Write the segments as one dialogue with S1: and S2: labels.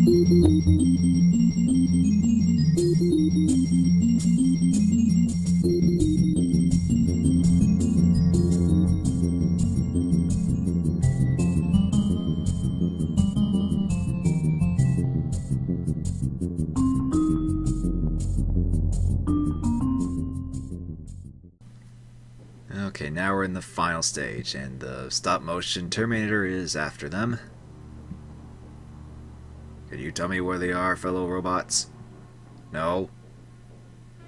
S1: Okay, now we're in the final stage, and the stop-motion Terminator is after them. Can you tell me where they are, fellow robots? No?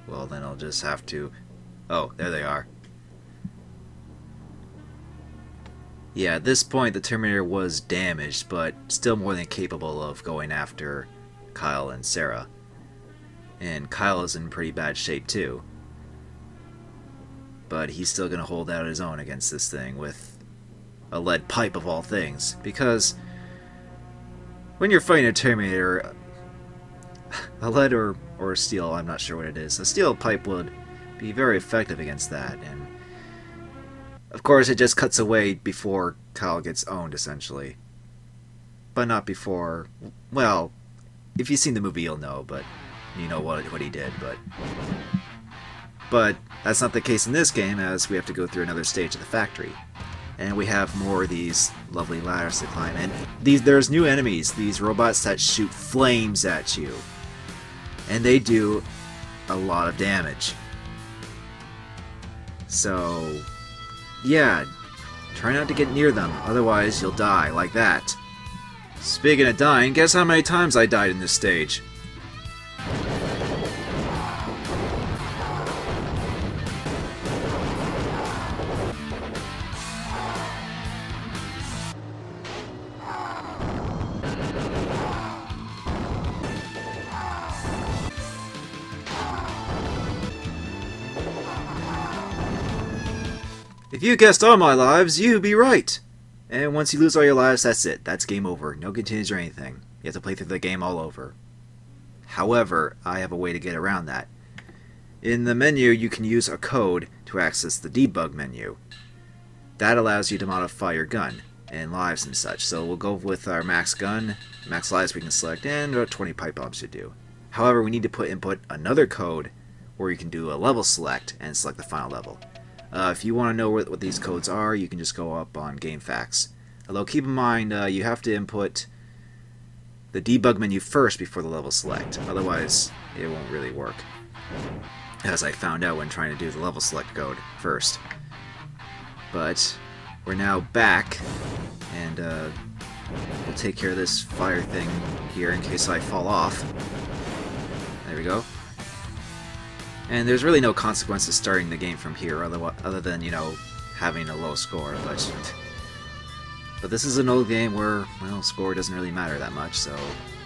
S1: Well, then I'll just have to... Oh, there they are. Yeah, at this point the Terminator was damaged, but still more than capable of going after Kyle and Sarah. And Kyle is in pretty bad shape too. But he's still going to hold out his own against this thing with a lead pipe of all things. Because when you're fighting a Terminator, a lead or steel, I'm not sure what it is, a steel pipe would be very effective against that. And of course it just cuts away before Kyle gets owned, essentially. But not before, well, if you've seen the movie you'll know, but you know what he did, But that's not the case in this game, as we have to go through another stage of the factory. And we have more of these lovely ladders to climb. And there's new enemies, these robots that shoot flames at you. And they do a lot of damage. So, yeah, try not to get near them, otherwise you'll die like that. Speaking of dying, guess how many times I died in this stage? If you guessed all my lives, you'd be right! And once you lose all your lives, that's it. That's game over. No continues or anything. You have to play through the game all over. However, I have a way to get around that. In the menu, you can use a code to access the debug menu. That allows you to modify your gun and lives and such. So we'll go with our max gun, max lives we can select, and 20 pipe bombs to do. However, we need to input another code where you can do a level select and select the final level. If you want to know what these codes are, you can just go up on GameFAQs. Although keep in mind, you have to input the debug menu first before the level select. Otherwise, it won't really work. As I found out when trying to do the level select code first. But we're now back, and we'll take care of this fire thing here in case I fall off. There we go. And there's really no consequences starting the game from here, other than, you know, having a low score. But this is an old game where, well, score doesn't really matter that much, so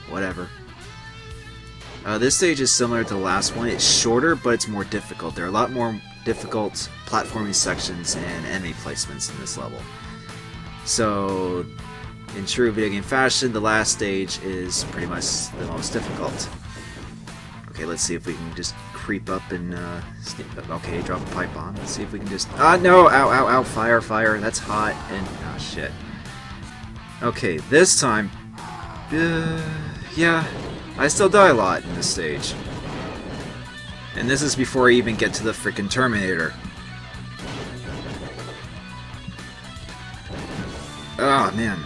S1: whatever. This stage is similar to the last one. It's shorter, but it's more difficult. There are a lot more difficult platforming sections and enemy placements in this level. So, in true video game fashion, the last stage is pretty much the most difficult. Okay, let's see if we can just creep up and okay, drop a pipe bomb. Let's see if we can just... Ah, no! Ow, ow, ow, fire, fire, that's hot, and... oh, shit. Okay, this time... yeah, I still die a lot in this stage. And this is before I even get to the frickin' Terminator. Oh, man.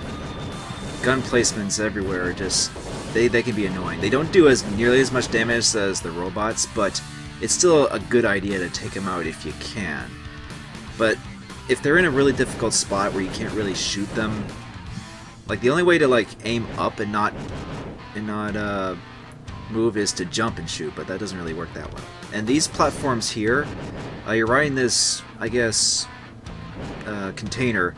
S1: Gun placements everywhere are just... They can be annoying. They don't do nearly as much damage as the robots, but it's still a good idea to take them out if you can. But if they're in a really difficult spot where you can't really shoot them, like the only way to like aim up and not move is to jump and shoot, but that doesn't really work that well. And these platforms here, you're riding this, I guess, container.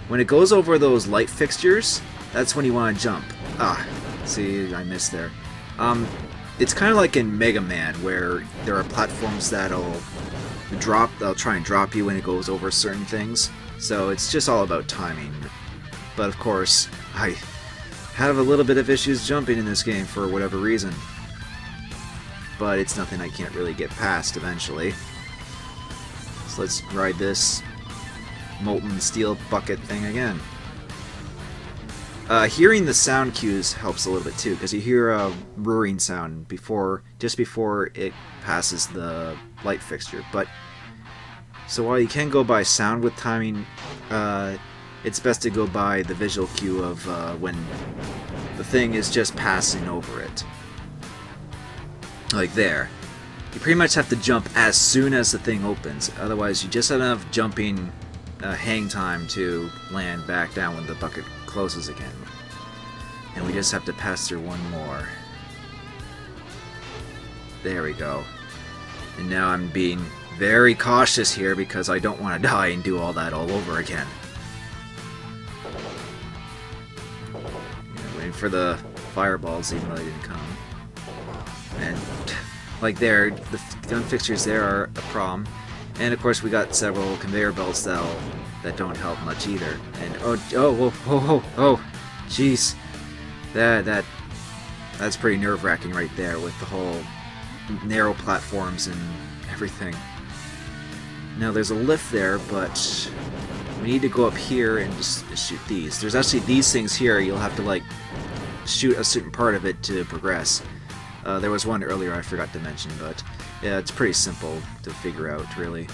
S1: When it goes over those light fixtures, that's when you want to jump. Ah. See, I missed there. It's kind of like in Mega Man, where there are platforms that'll they'll try and drop you when it goes over certain things. So it's just all about timing. But of course, I have a little bit of issues jumping in this game for whatever reason. But it's nothing I can't really get past eventually. So let's ride this molten steel bucket thing again. Hearing the sound cues helps a little bit too, because you hear a roaring sound just before it passes the light fixture. But so while you can go by sound with timing, it's best to go by the visual cue of when the thing is just passing over it. Like there. You pretty much have to jump as soon as the thing opens, otherwise you just have enough jumping hang time to land back down when the bucket closes again. And we just have to pass through one more. There we go. And now I'm being very cautious here because I don't want to die and do all that all over again. Waiting for the fireballs even though they didn't come. And like there, the gun fixtures there are a problem. And of course we got several conveyor belts that don't help much either. And oh, jeez, that's pretty nerve-wracking right there with the whole narrow platforms and everything. Now there's a lift there, but we need to go up here and just shoot these. There's actually these things here. You'll have to like shoot a certain part of it to progress. There was one earlier I forgot to mention, but yeah, it's pretty simple to figure out, really.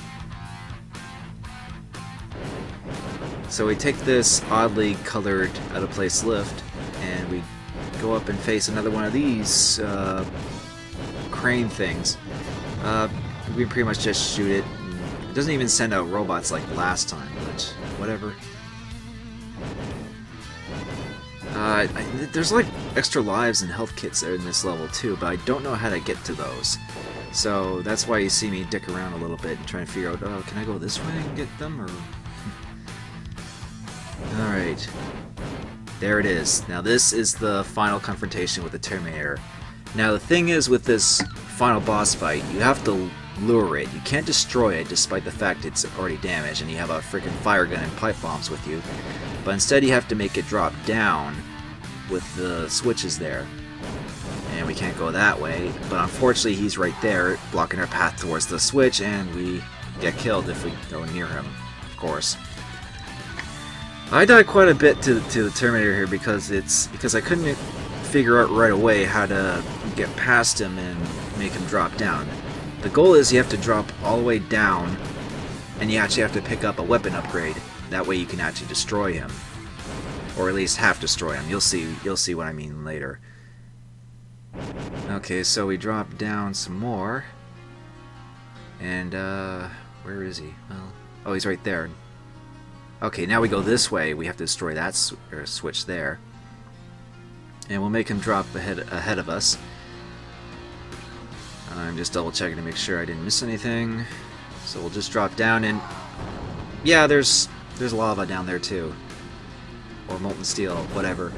S1: So we take this oddly colored out-of-place lift, and we go up and face another one of these crane things. We pretty much just shoot it. It doesn't even send out robots like last time, but whatever. There's like extra lives and health kits in this level too, but I don't know how to get to those. So that's why you see me dick around a little bit and try and figure out, oh, can I go this way and get them, or... Alright. There it is. Now this is the final confrontation with the Terminator. Now the thing is with this final boss fight, you have to lure it. You can't destroy it despite the fact it's already damaged and you have a freaking fire gun and pipe bombs with you. But instead you have to make it drop down with the switches there. And we can't go that way, but unfortunately he's right there blocking our path towards the switch, and we get killed if we go near him, of course. I died quite a bit to the Terminator here because I couldn't figure out right away how to get past him and make him drop down. The goal is you have to drop all the way down, and you actually have to pick up a weapon upgrade. That way you can actually destroy him, or at least half destroy him. You'll see what I mean later. Okay, so we drop down some more, and where is he? Well, oh, he's right there. Okay, now we go this way. We have to destroy that switch there, and we'll make him drop ahead of us. I'm just double checking to make sure I didn't miss anything. So we'll just drop down, and yeah, there's lava down there too, or molten steel, whatever.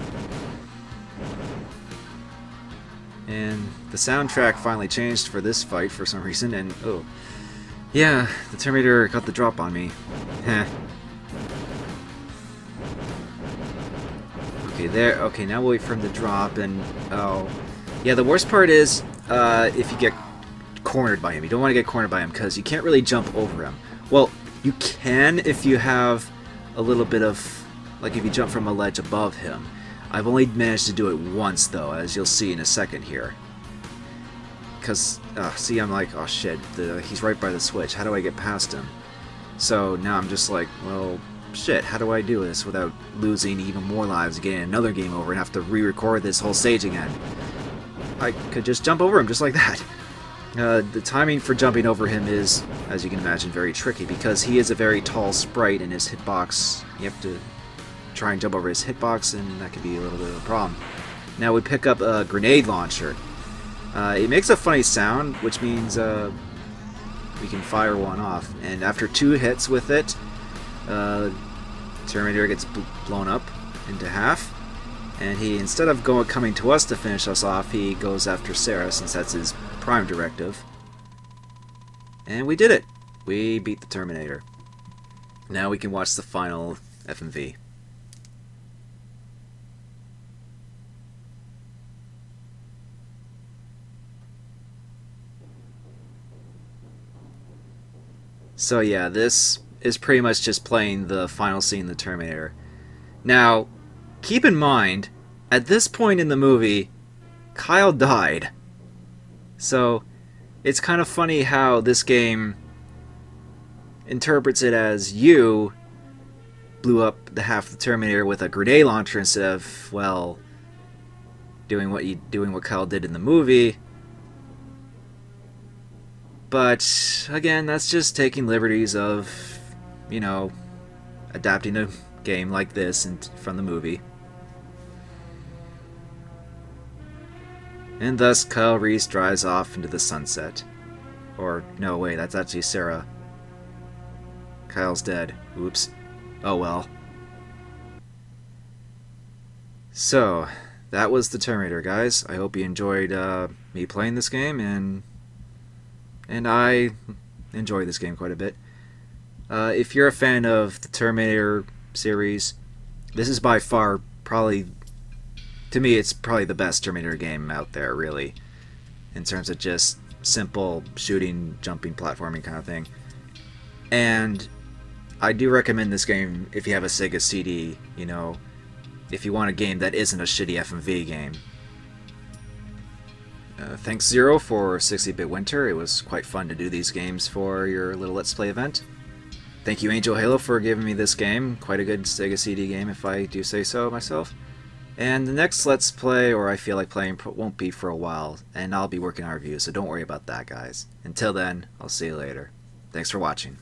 S1: And the soundtrack finally changed for this fight for some reason, and oh, yeah, the Terminator got the drop on me. Heh. Okay, there. Okay, now we'll wait for him to drop, and oh, yeah. The worst part is if you get cornered by him. You don't want to get cornered by him because you can't really jump over him. Well, you can if you have a little bit of, like if you jump from a ledge above him. I've only managed to do it once though, as you'll see in a second here. Because, see, I'm like, oh shit, he's right by the switch. How do I get past him? So now I'm just like, well, shit, how do I do this without losing even more lives and getting another game over and have to re-record this whole stage again? I could just jump over him just like that. The timing for jumping over him is, as you can imagine, very tricky because he is a very tall sprite and his hitbox, you have to try and jump over his hitbox, and that could be a little bit of a problem. Now we pick up a grenade launcher. It makes a funny sound, which means we can fire one off, and after 2 hits with it, Terminator gets blown up into half, and he, instead of coming to us to finish us off, he goes after Sarah, since that's his prime directive. And we did it! We beat the Terminator. Now we can watch the final FMV. So yeah, this is pretty much just playing the final scene of the Terminator. Now, keep in mind, at this point in the movie, Kyle died. So, it's kind of funny how this game interprets it as you blew up the half of the Terminator with a grenade launcher instead of, well, doing what Kyle did in the movie. But again, that's just taking liberties of, you know, adapting a game like this from the movie. And thus Kyle Reese drives off into the sunset. Or, no, wait, that's actually Sarah. Kyle's dead. Oops. Oh well. So, that was the Terminator, guys. I hope you enjoyed me playing this game, and I enjoy this game quite a bit. If you're a fan of the Terminator series, this is by far probably, to me, it's probably the best Terminator game out there, really, in terms of just simple shooting, jumping, platforming kind of thing. And I do recommend this game if you have a Sega CD, you know, if you want a game that isn't a shitty FMV game. Thanks Zero for 60-Bit Winter. It was quite fun to do these games for your little Let's Play event. Thank you Angel Halo for giving me this game. Quite a good Sega CD game if I do say so myself. And the next Let's Play, or I feel like playing, won't be for a while, and I'll be working on reviews, so don't worry about that, guys. Until then, I'll see you later. Thanks for watching.